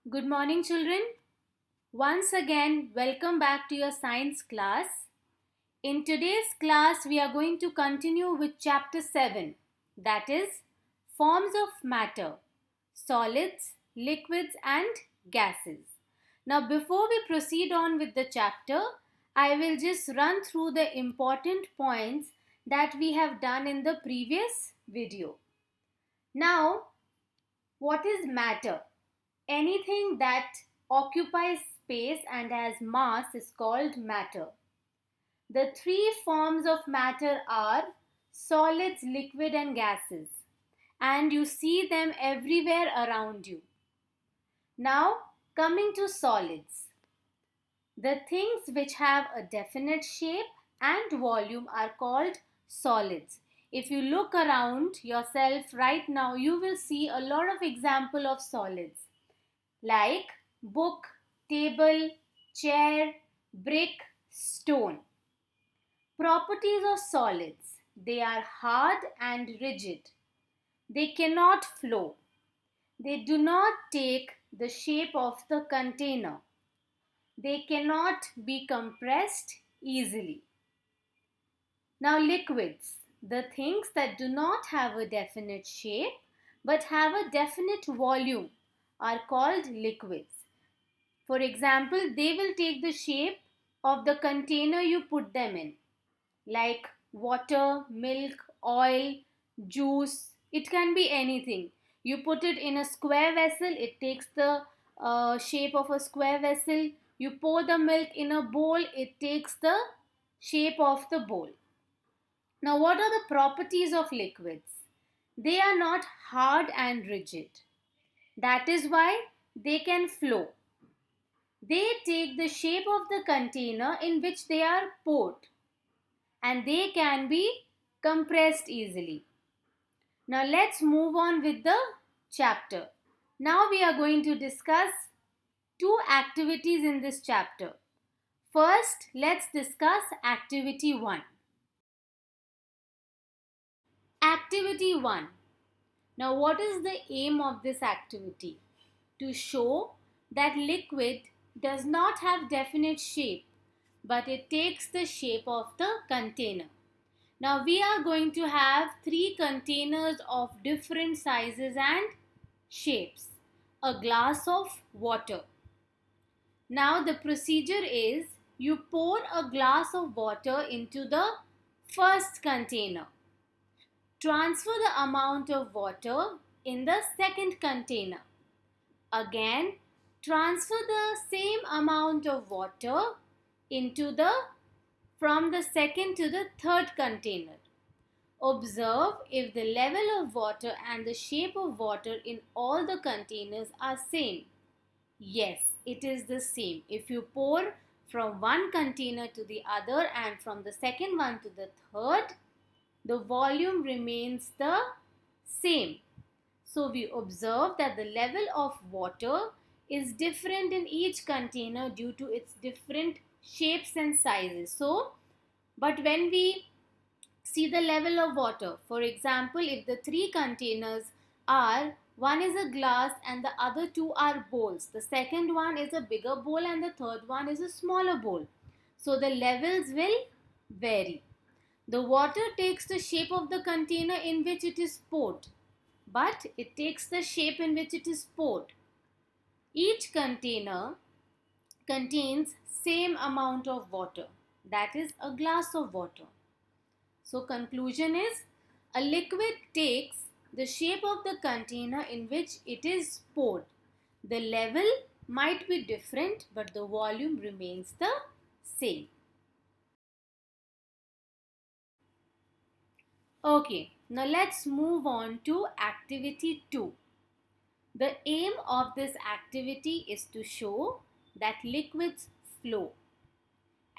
Good morning, children. Once again, welcome back to your science class. In today's class, we are going to continue with chapter 7, that is, forms of matter, solids, liquids, and gases. Now, before we proceed on with the chapter, I will just run through the important points that we have done in the previous video. Now, what is matter? Anything that occupies space and has mass is called matter. The three forms of matter are solids, liquid, and gases, and you see them everywhere around you. Now, coming to solids. The things which have a definite shape and volume are called solids. If you look around yourself right now, you will see a lot of example of solids like book, table, chair, brick, stone. Properties of solids. They are hard and rigid. They cannot flow. They do not take the shape of the container. They cannot be compressed easily. Now, liquids. The things that do not have a definite shape but have a definite volume are called liquids. For example, they will take the shape of the container you put them in, like water, milk, oil, juice. It can be anything. You put it in a square vessel, it takes the shape of a square vessel. You pour the milk in a bowl, it takes the shape of the bowl. Now, what are the properties of liquids? They are not hard and rigid. That is why they can flow. They take the shape of the container in which they are poured, and they can be compressed easily. Now let's move on with the chapter. Now we are going to discuss two activities in this chapter. First, let's discuss activity 1. Activity 1. Now what is the aim of this activity? To show that liquid does not have definite shape, but it takes the shape of the container. Now we are going to have 3 containers of different sizes and shapes. A glass of water. Now the procedure is you pour a glass of water into the first container. Transfer the amount of water in the second container. Again, transfer the same amount of water from the second to the third container. Observe if the level of water and the shape of water in all the containers are same. Yes, it is the same. If you pour from one container to the other and from the second one to the third, the volume remains the same. So we observe that the level of water is different in each container due to its different shapes and sizes. But when we see the level of water, for example, if the 3 containers are, one is a glass and the other 2 are bowls. The second one is a bigger bowl and the third one is a smaller bowl. So the levels will vary. The water takes the shape of the container in which it is poured, but it takes the shape in which it is poured. Each container contains same amount of water, that is a glass of water. So conclusion is, a liquid takes the shape of the container in which it is poured. The level might be different, but the volume remains the same. Okay, now let's move on to activity 2. The aim of this activity is to show that liquids flow.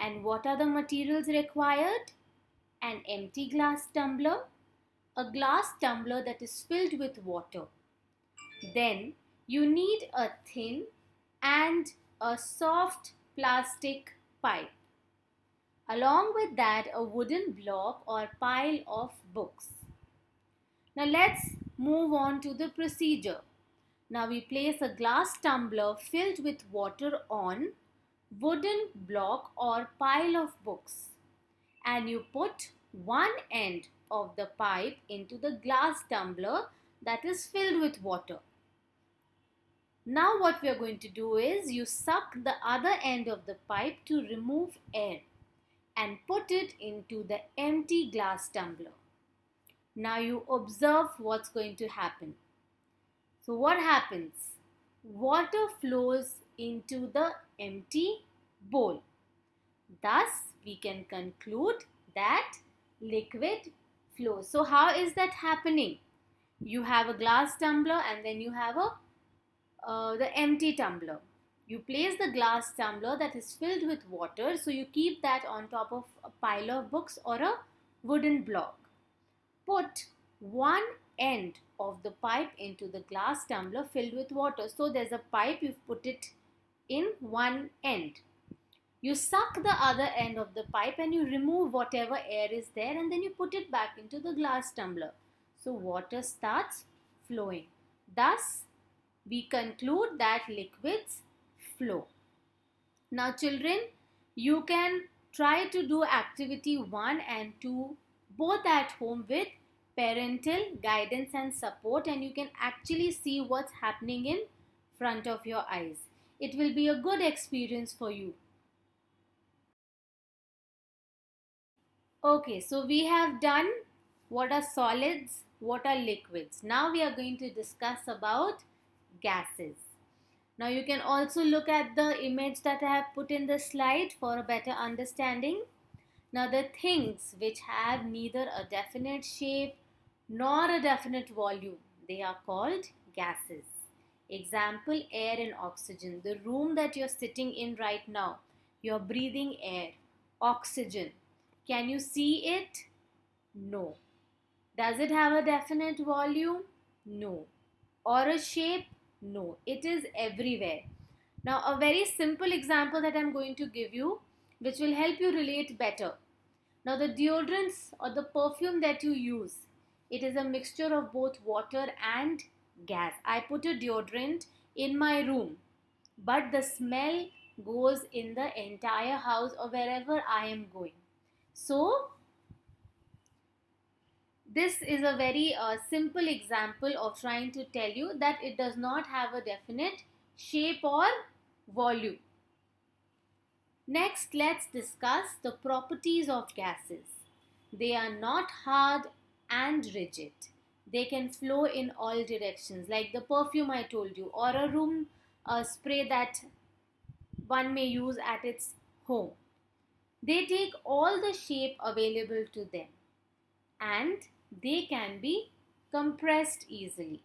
And what are the materials required? An empty glass tumbler, a glass tumbler that is filled with water. Then you need a thin and a soft plastic pipe. Along with that, a wooden block or pile of books. Now let's move on to the procedure. Now we place a glass tumbler filled with water on wooden block or pile of books, and you put one end of the pipe into the glass tumbler that is filled with water. Now what we are going to do is you suck the other end of the pipe to remove air and put it into the empty glass tumbler. Now you observe what's going to happen. So what happens? Water flows into the empty bowl. Thus, we can conclude that liquid flows. So how is that happening? You have a glass tumbler and then you have the empty tumbler. You place the glass tumbler that is filled with water, so you keep that on top of a pile of books or a wooden block. Put one end of the pipe into the glass tumbler filled with water. So there's a pipe, you've put it in one end. You suck the other end of the pipe and you remove whatever air is there, and then you put it back into the glass tumbler. So water starts flowing. Thus, we conclude that liquids flow. Now children, you can try to do activity 1 and 2 both at home with parental guidance and support, and you can actually see what's happening in front of your eyes. It will be a good experience for you. Okay, so we have done what are solids, what are liquids. Now we are going to discuss about gases. Now you can also look at the image that I have put in the slide for a better understanding. Now the things which have neither a definite shape nor a definite volume, they are called gases. Example, air and oxygen. The room that you're sitting in right now, you're breathing air, oxygen. Can you see it? No. Does it have a definite volume? No. Or a shape? No. It is everywhere. Now a very simple example that I'm going to give you, which will help you relate better. Now the deodorants or the perfume that you use, it is a mixture of both water and gas. I put a deodorant in my room, but the smell goes in the entire house or wherever I am going. So this is a very simple example of trying to tell you that it does not have a definite shape or volume. Next, let's discuss the properties of gases. They are not hard and rigid. They can flow in all directions, like the perfume I told you, or a room spray that one may use at its home. They take all the shape available to them, and they can be compressed easily.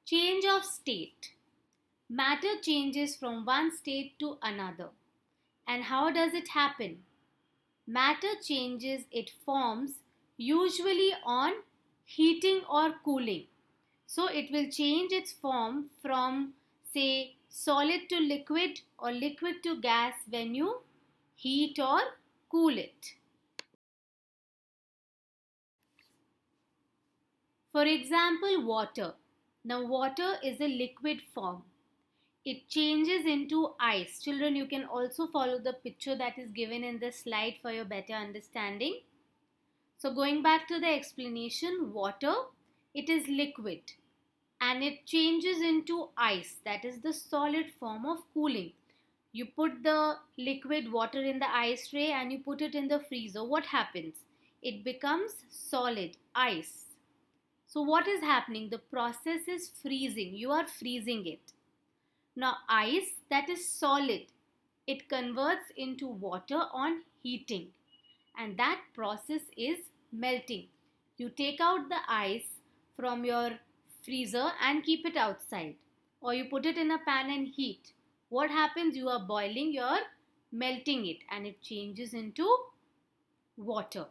Change of state. Matter changes from one state to another. And how does it happen? Matter changes its forms usually on heating or cooling. So it will change its form from, say, solid to liquid or liquid to gas when you heat or cool it. For example, water. Now water is a liquid form. It changes into ice. Children, you can also follow the picture that is given in the slide for your better understanding. So going back to the explanation, water, it is liquid and it changes into ice, that is the solid form of cooling. You put the liquid water in the ice tray and you put it in the freezer. What happens? It becomes solid, ice. So what is happening? The process is freezing. You are freezing it. Now ice that is solid, it converts into water on heating, and that process is melting. You take out the ice from your freezer and keep it outside, or you put it in a pan and heat. What happens? You are boiling, you are melting it, and it changes into water.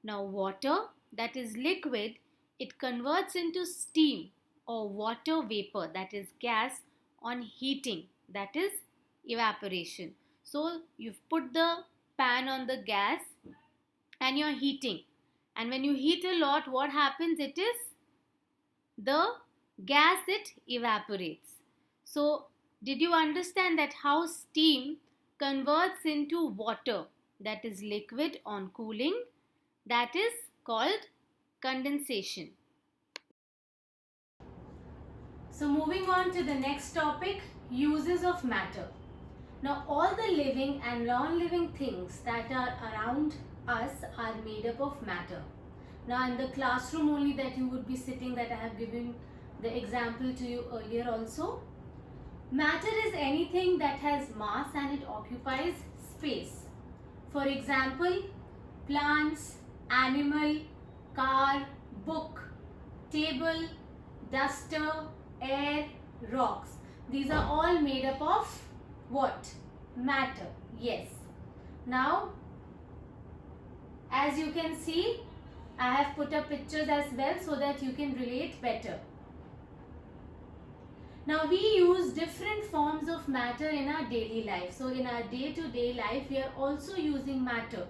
Now water that is liquid, it converts into steam or water vapor, that is gas, on heating, that is evaporation. So you've put the pan on the gas and you're heating, and when you heat a lot, what happens? It is the gas it evaporates. So, did you understand that how steam converts into water, that is liquid, on cooling? That is called condensation. So, moving on to the next topic, uses of matter. Now, all the living and non-living things that are around us are made up of matter. Now, in the classroom only that you would be sitting, that I have given the example to you earlier also. Matter is anything that has mass and it occupies space. For example, plants, animal, car, book, table, duster, air, rocks. These are all made up of what? Matter. Yes. Now, as you can see, I have put up pictures as well so that you can relate better. Now, we use different forms of matter in our daily life. So, in our day-to-day life, we are also using matter.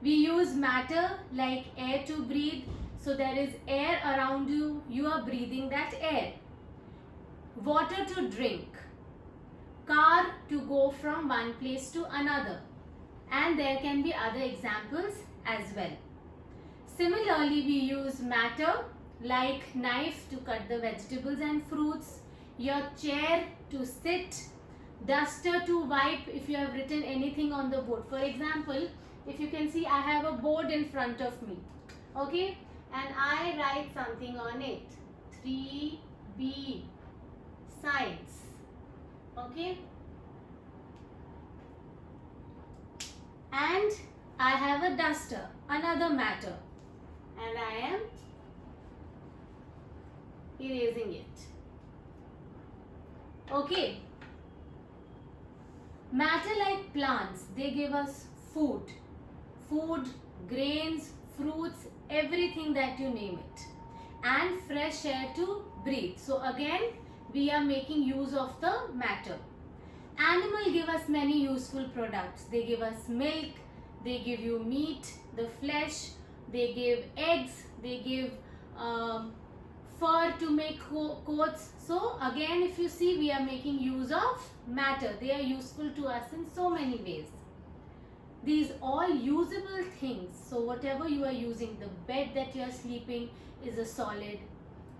We use matter like air to breathe. So, there is air around you. You are breathing that air. Water to drink. Car to go from one place to another. And there can be other examples as well. Similarly, we use matter like knife to cut the vegetables and fruits, your chair to sit, duster to wipe if you have written anything on the board. For example, if you can see, I have a board in front of me, okay, and I write something on it. 3B science, okay, and I have a duster, another matter, and I am erasing it. Okay. Matter like plants, they give us food, grains, fruits, everything that you name it, and fresh air to breathe. So again, we are making use of the matter. Animal give us many useful products. They give us milk, they give you meat, the flesh, they give eggs, they give fur to make coats. So again, if you see, we are making use of matter. They are useful to us in so many ways. These all usable things. So whatever you are using, the bed that you are sleeping is a solid,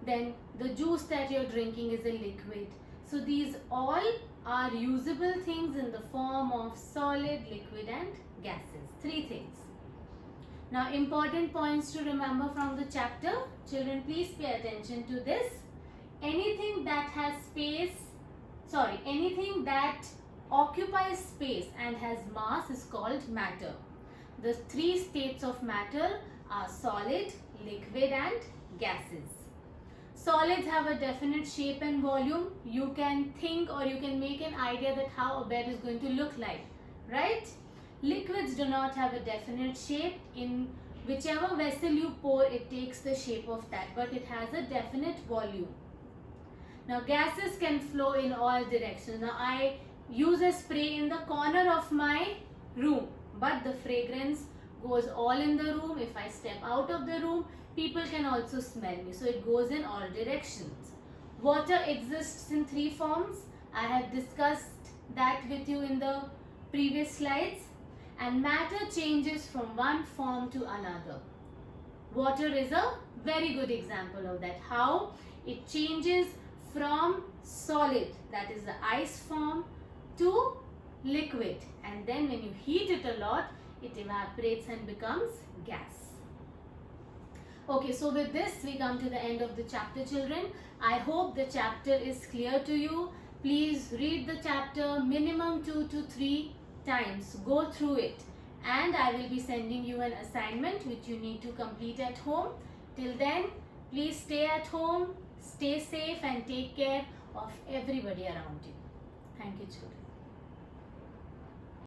then the juice that you are drinking is a liquid. So these all are usable things in the form of solid, liquid and gases. Three things. Now, important points to remember from the chapter. Children, please pay attention to this. Anything that has anything that occupies space and has mass is called matter. The three states of matter are solid, liquid and gases. Solids have a definite shape and volume. You can think or you can make an idea that how a bed is going to look like, right? Liquids do not have a definite shape. In whichever vessel you pour, it takes the shape of that, but it has a definite volume. Now, gases can flow in all directions. Now, I use a spray in the corner of my room, but the fragrance goes all in the room. If I step out of the room, people can also smell me. So, it goes in all directions. Water exists in three forms. I have discussed that with you in the previous slides. And matter changes from one form to another. Water is a very good example of that. How it changes from solid, that is the ice form, to liquid, and then when you heat it a lot, it evaporates and becomes gas. Okay, so with this we come to the end of the chapter, children. I hope the chapter is clear to you. Please read the chapter minimum 2 to 3 times. Go through it, and I will be sending you an assignment which you need to complete at home. Till then, please stay at home, stay safe and take care of everybody around you. Thank you, children.